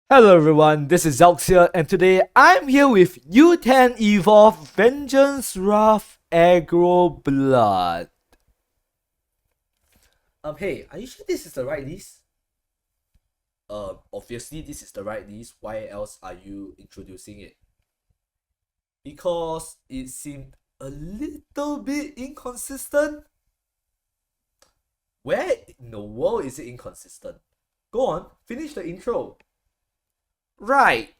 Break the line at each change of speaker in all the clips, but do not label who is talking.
Hello everyone, this is Zelx here, and today I'm here with U10 Evolve Vengeance Wrath Aggro Blood. Hey, are you sure this is the right list? Obviously this is the right list. Why else are you introducing it? Because it seemed a little bit inconsistent. Where in the world is it inconsistent? Go on, finish the intro. Right.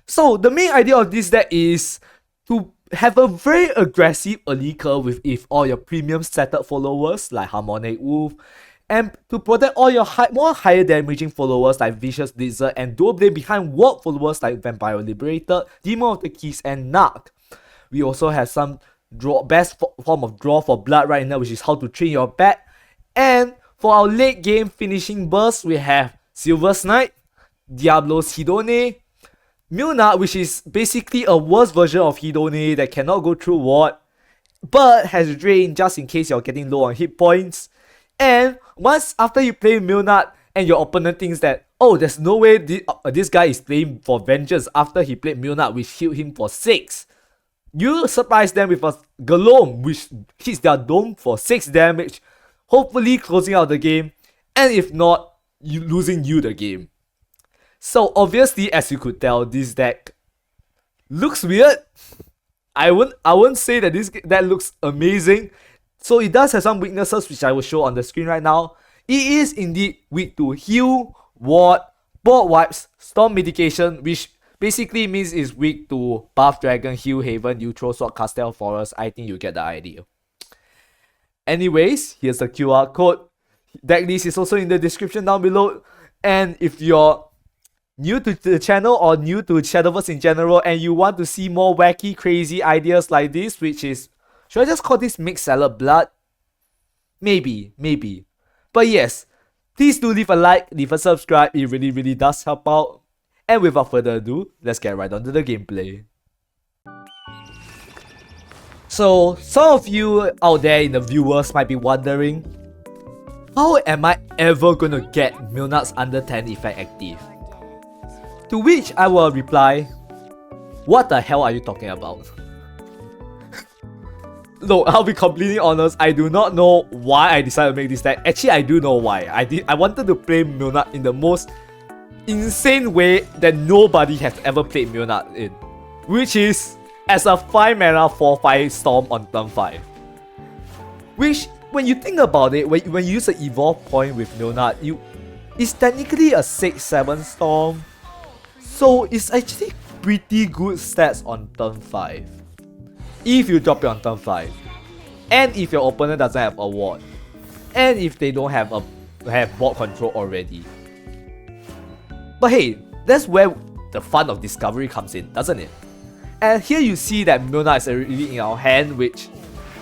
So the main idea of this deck is to have a very aggressive early curve with all your premium setup followers like Harmonic Wolf, and to protect all your more higher damaging followers like Vicious Blizzard, and dual blade behind warp followers like Vampire Liberator, Demon of the Keys, and Narc. We also have some best form of draw for blood right now, which is how to train your back. And for our late game finishing burst, we have Silver Knight, Diablo's Hidone, Milnard, which is basically a worse version of Hidone that cannot go through ward, but has drain just in case you're getting low on hit points. And once after you play Milnard and your opponent thinks that, oh, there's no way this guy is playing for vengeance after he played Milnard, which healed him for 6, you surprise them with a Galome, which hits their dome for 6 damage, hopefully closing out the game, and if not, losing you the game. So obviously, as you could tell, this deck looks weird. I won't say that this deck looks amazing. So it does have some weaknesses, which I will show on the screen right now. It is indeed weak to heal, ward, board wipes, storm mitigation, which basically means it's weak to Buff Dragon, Heal Haven, Neutral Sword, Castel Forest. I think you get the idea. Anyways, here's the QR code. Deck list is also in the description down below. And if you're new to the channel or new to Shadowverse in general and you want to see more wacky, crazy ideas like this, which is, should I just call this mixed salad blood? Maybe. But yes, please do leave a like, leave a subscribe, it really does help out. And without further ado, let's get right onto the gameplay. So, some of you out there in the viewers might be wondering, how am I ever gonna get Milnard's under 10 effect active? To which I will reply, what the hell are you talking about? Look, I'll be completely honest, I do not know why I decided to make this deck. Actually, I do know why. I wanted to play Milnard in the most insane way that nobody has ever played Milnard in, which is as a 5 mana 4/5 Storm on turn 5. Which, when you think about it, when you use the evolve point with Milnard, it's technically a 6/7 Storm. So it's actually pretty good stats on turn 5. If you drop it on turn 5. And if your opponent doesn't have a ward. And if they don't have board control already. But hey, that's where the fun of discovery comes in, doesn't it? And here you see that Milnard is already in our hand, which,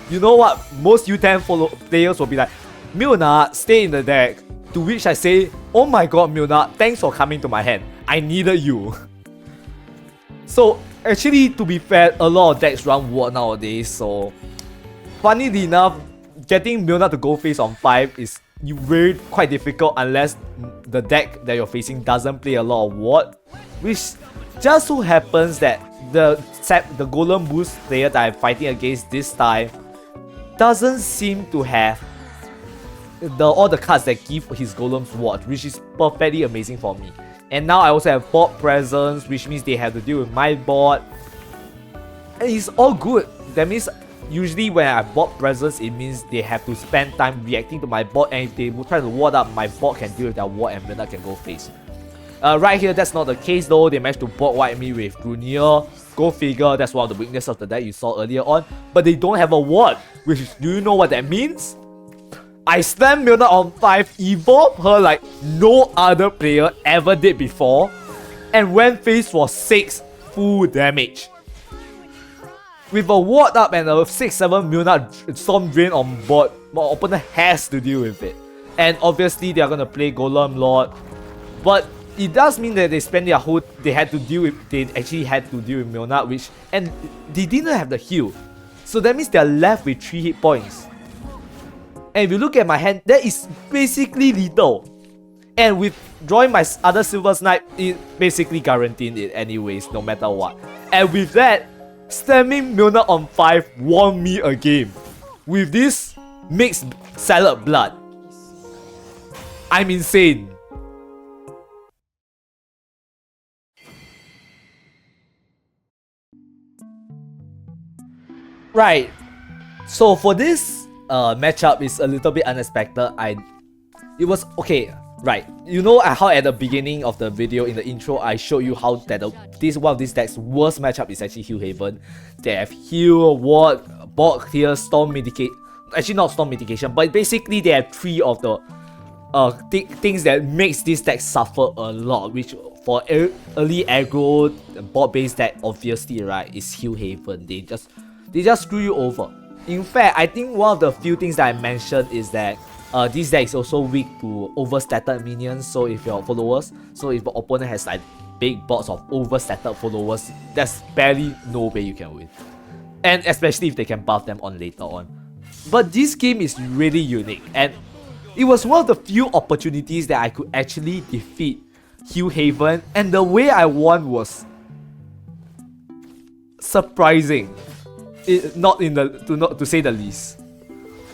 you know what, most U10 players will be like, Milnard, stay in the deck. To which I say, oh my god Milnard, thanks for coming to my hand. I needed you. So actually, to be fair, a lot of decks run ward nowadays, so funnily enough, getting Milnard to go face on 5 is very quite difficult unless the deck that you're facing doesn't play a lot of ward, which just so happens that the Golem Boost player that I'm fighting against this time doesn't seem to have all the cards that give his Golems ward, which is perfectly amazing for me. And now I also have board presence, which means they have to deal with my board. And it's all good. That means usually when I board presence, it means they have to spend time reacting to my board, and if they try to ward up, my board can deal with their ward and Milnard can go face. Right here, that's not the case though. They managed to board wipe me with Grunier. Go figure, that's one of the weaknesses of the deck you saw earlier on. But they don't have a ward, which is, do you know what that means? I slammed Milnard on 5, evolved her like no other player ever did before, and went face for 6 full damage. With a ward up and a 6/7 Milnard Storm Drain on board, my opponent has to deal with it. And obviously they are gonna play Golem Lord, but it does mean that they spend their whole, they actually had to deal with Milnard, and they didn't have the heal. So that means they are left with 3 hit points. And if you look at my hand, that is basically lethal. And with drawing my other Silver Snipe, it basically guaranteed it anyways, no matter what. And with that, stemming Milnard on 5 won me a game. With this mixed salad blood, I'm insane. Right. So for this matchup is a little bit unexpected. It was okay. Right, you know how at the beginning of the video in the intro I showed you how that one of these decks worst matchup is actually Heal Haven. They have heal, ward, bot clear, storm mitigate. Actually not storm mitigation, but basically they have 3 of the things that makes this deck suffer a lot. Which for early aggro bot based deck, obviously right, is Heal Haven. They just screw you over. In fact, I think one of the few things that I mentioned is that this deck is also weak to overstated minions. So if your followers, so if the opponent has like big bots of overstated followers, there's barely no way you can win. And especially if they can buff them on later on. But this game is really unique, and it was one of the few opportunities that I could actually defeat Heal Haven, and the way I won was surprising. To say the least.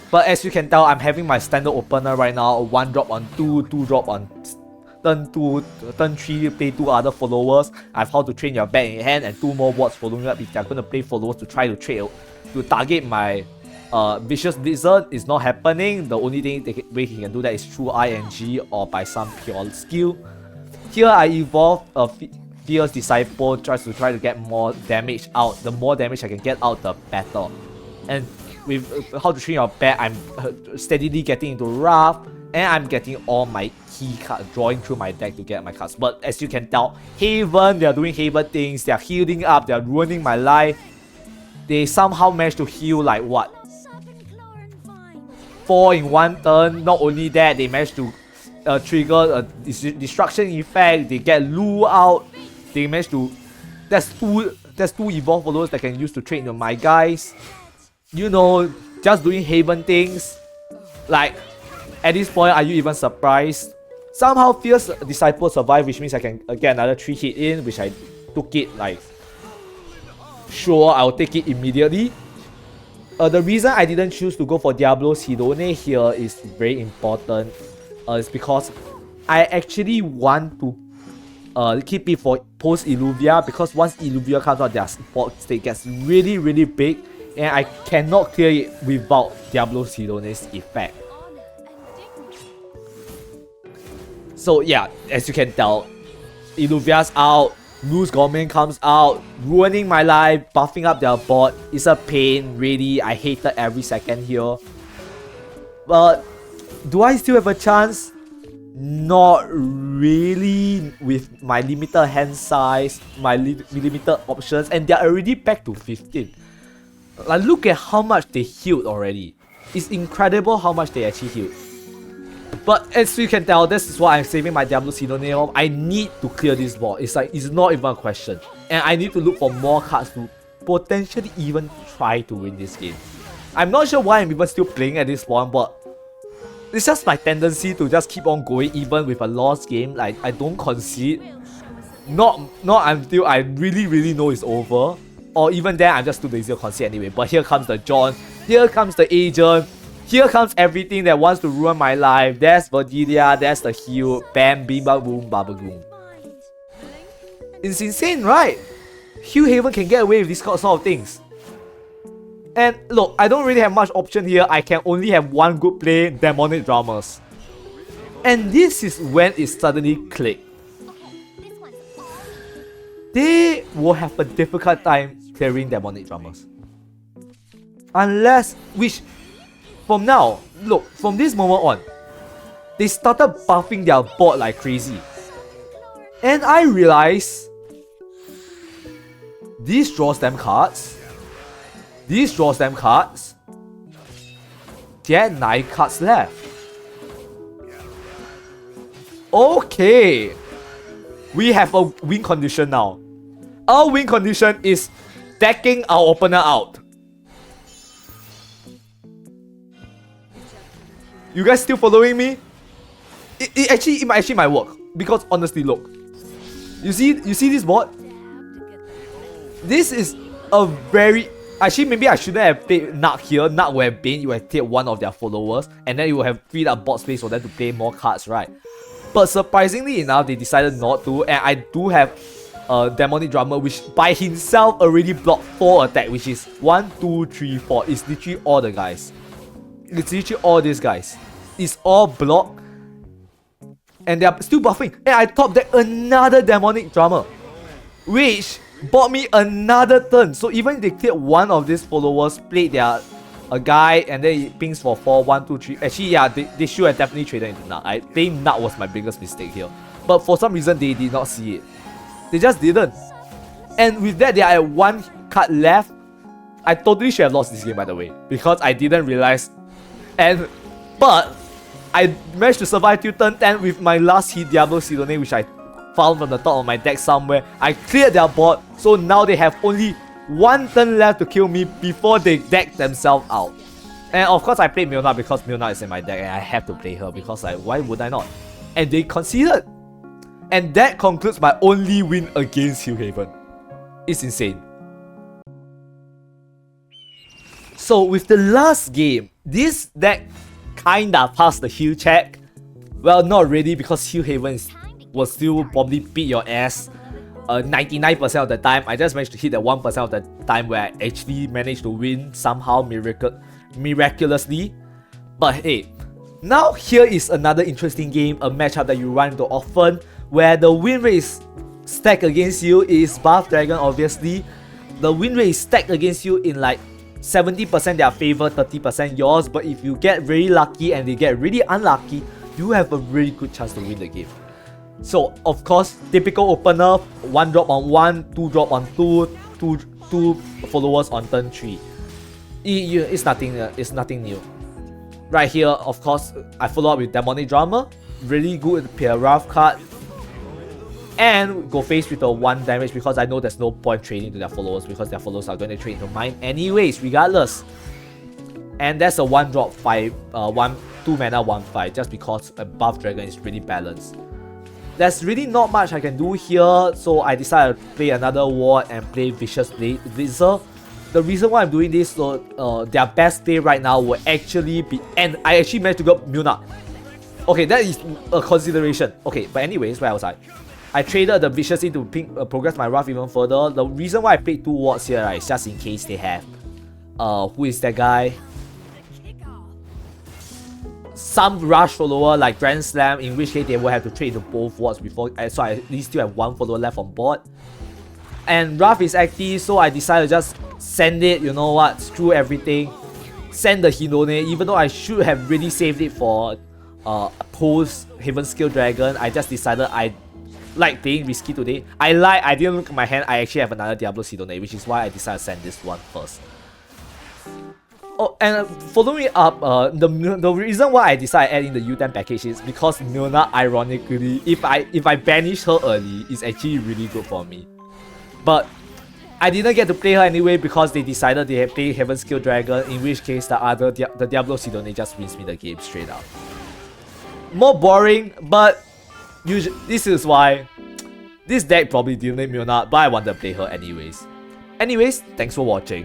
But as you can tell, I'm having my standard opener right now. 1 drop on 2, 2 drop on turn 2, turn 3, play 2 other followers. I have how to train your back in hand and 2 more wards following up if they're going to play followers to try to trade to target my Vicious Blizzard. Is not happening. The only way he can do that is through ING or by some pure skill. Here I evolve a Fierce Disciple try to get more damage out. The more damage I can get out, the better. And with how to train your back, I'm steadily getting into Wrath, and I'm getting all my key cards, drawing through my deck to get my cards. But as you can tell, Haven, they're doing Haven things, they're healing up, they're ruining my life. They somehow managed to heal like what? 4 in 1 turn. Not only that, they managed to trigger a destruction effect, they get Lu out, they managed to... There's two evolved followers that can use to trade my guys. You know, just doing Haven things. Like, at this point, are you even surprised? Somehow Fierce Disciple survived, which means I can get another 3 hit in, which I took it like... Sure, I'll take it immediately. The reason I didn't choose to go for Diablo's Hidone here is very important. It's because I actually want to keep it for post Illuvia, because once Illuvia comes out, their support state gets really, really big, and I cannot clear it without Diablo's Hidone's effect. So yeah, as you can tell, Illuvia's out, Lu's Gorman comes out, ruining my life, buffing up their bot. It's a pain, really. I hated every second here. But do I still have a chance? Not really, with my limited hand size, my limited options, and they're already back to 15. Like, look at how much they healed already. It's incredible how much they actually healed. But as you can tell, this is why I'm saving my Diablo Sidonium. I need to clear this board. It's like, it's not even a question. And I need to look for more cards to potentially even try to win this game. I'm not sure why I'm even still playing at this point, but it's just my tendency to just keep on going even with a lost game. Like, I don't concede. Not until I really know it's over. Or even then, I'm just too lazy to concede anyway. But here comes the John. Here comes the Agent. Here comes everything that wants to ruin my life. There's Verdilia. There's the heal. Bam, bim, bam, boom, babagoom. It's insane, right? Heal Haven can get away with this sort of things. And look, I don't really have much option here. I can only have one good play, Demonic Dramas. And this is when it suddenly clicked. They will have a difficult time clearing Demonic Dramas. Unless, which, from now, look, from this moment on, they started buffing their board like crazy. And I realized, this draws them cards. This draws them cards. There are 9 cards left. Okay. We have a win condition now. Our win condition is decking our opener out. You guys still following me? It might work. Because honestly, look. You see this board? This is a very... Actually, maybe I shouldn't have played Nug here. Nug would have been, you have taken one of their followers, and then you will have freed up board space for them to play more cards, right? But surprisingly enough, they decided not to, and I do have a Demonic Drummer, which by himself already blocked 4 attack, which is 1, 2, 3, 4. It's literally all the guys. It's literally all these guys. It's all blocked, and they are still buffing. And I top deck another Demonic Drummer, which bought me another turn. So even if they cleared one of these followers, played their a guy, and then it pings for 4, 1, 2, 3. Actually, yeah, they should have definitely traded into Nug. I think Nug was my biggest mistake here. But for some reason, they did not see it. They just didn't. And with that, they are at 1 card left. I totally should have lost this game, by the way, because I didn't realize. But I managed to survive till turn 10 with my last hit, Diablo Sidone, which I found from the top of my deck somewhere. I cleared their board, so now they have only 1 turn left to kill me before they deck themselves out. And of course I played Milnard because Milnard is in my deck and I have to play her because like, why would I not? And they conceded. And that concludes my only win against Hillhaven. It's insane. So with the last game, this deck kinda passed the heal check. Well, not really, because Hillhaven will still probably beat your ass 99% of the time. I just managed to hit that 1% of the time where I actually managed to win somehow miraculously. But hey, now here is another interesting game, a matchup that you run into often, where the win rate is stacked against you. Is Buff Dragon, obviously. The win rate is stacked against you in like 70% their favor, 30% yours. But if you get very lucky and they get really unlucky, you have a really good chance to win the game. So of course, typical opener, 1 drop on 1, 2 drop on 2, 2 followers on turn 3. It's nothing new. Right here, of course, I follow up with Demonic Drummer, really good pair a rough card, and go face with a 1 damage because I know there's no point trading to their followers because their followers are going to trade into mine anyways, regardless. And that's a 1 drop 5, 2 mana 1/5, just because a Buff Dragon is really balanced. There's really not much I can do here, so I decided to play another ward and play Vicious Blazer. The reason why I'm doing this, so their best play right now will actually be, and I actually managed to get Milnard. Okay, that is a consideration. Okay, but anyways, where was I? I traded the Vicious in to progress my Wrath even further. The reason why I played 2 wards here, right, is just in case they have, who is that guy? Some rush follower like Grand Slam, in which case they will have to trade to both wards before, so I at least still have 1 follower left on board. And Wrath is active, so I decided to just send it, you know what, screw everything. Send the Hinone, even though I should have really saved it for post Haven Skill Dragon. I just decided I like playing risky today. I didn't look at my hand, I actually have another Diablo Sidone, which is why I decided to send this one first. Oh, and following up, the reason why I decided to add in the U10 package is because Milnard, ironically, if I banish her early, is actually really good for me. But I didn't get to play her anyway because they decided they had played Heaven Skill Dragon, in which case the Diablo Sidone just wins me the game straight up. More boring, but this is why this deck probably didn't make Milnard, but I wanted to play her anyways. Anyways, thanks for watching.